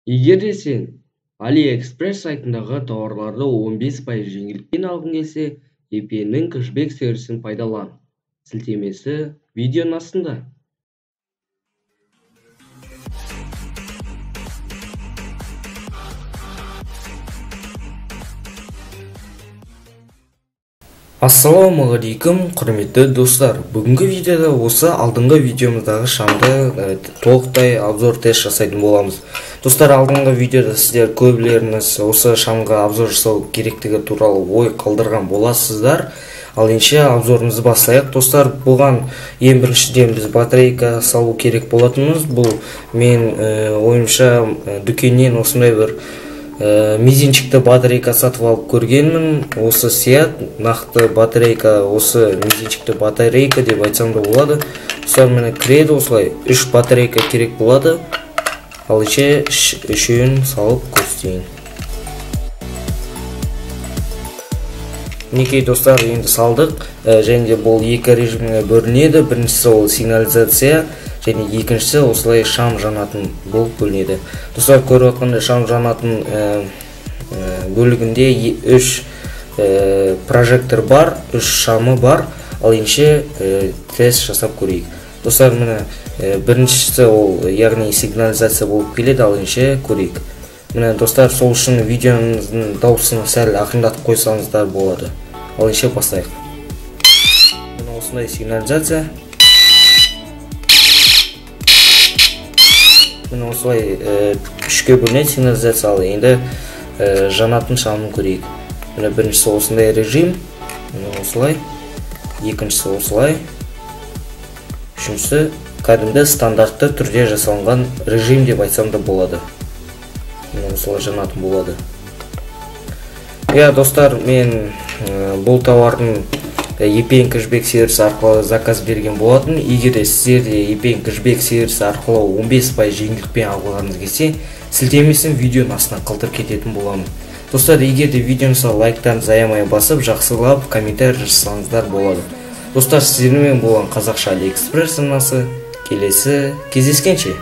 Егер де сен AliExpress сайтындағы тауарларды 15% жеңілдікпен алғың келсе, VPN-нің кэшбэк сервисін пайдалан. Сілтемесі видеоның астында. Ассалаумағалейкум, құрметті достар. Бүгінгі видеода осы алдыңғы видеомыздағы шамды толықтай обзор тест жасайтын боламыз. Достар, алдыңғы видеода сіздер көбілеріңіз осы шамға обзор жасау керектігі туралы ой қалдырған боласыздар. Ал ендеше обзорымызды бастайық. Достар, бұған ең біріншіден біз батарейка салу керек болатынымыз. Бұл мен ойымша дүкеннен осындай бір мизинчикті батарейка сатып алып көргенмін. Осы сият нақты батарейка, осы мизинчикті батарейка деп айтсам да болады. Достар, міне кіреді, осылай 3 батарейка керек болады. Ал үшеуін салып көрсетейін. Мінекей достар, енді салдық. Және де бұл екі режимге бөлінеді. Біріншісі ол сигнализация, және екіншісі осылай шам жанатын болып бөлінеді. Достар, көріп отқанда шам жанатын бөлігінде 3 прожектор бар, 3 шамы бар. Ал ендеше тест жасап көрейік. Достар, міне біріншісі ол яғни сигнализация болып келеді. Ал ендеше көрейік. Міне достар, сол үшін видеоңыздың дауысын сәл ақырындатып қойсаңыздар болады. Ал ендеше бастайық. Міне осындай сигнализация. Міне осылай 3-ке бөлінеді сигнализация. Ал енді жанатын шамын көрейік. Міне біріншісі осындай режим, міне осылай, екіншісі осылай, үшіншісі кәдімгі стандартты түрде жасалынған режим деп айтсам да болады. Міне осылай жанатын болады. Достар, мен бұл тауардың VPN кэшбэк сервисі арқылы заказ берген болатын. Егер де сіздерде VPN кэшбэк сервисі арқылы 15% жеңілдікпен алғыларыңыз келсе, сілтемесін видеоның астына қалдырып кететін боламын. Достар, егер де видеоңызға лайктарыңызды аямай басып, жақсылап комментарий жасаңыздар болады. Достар, сіздермен болған қазақша AliExpress арнасы. Келесі кездескенше.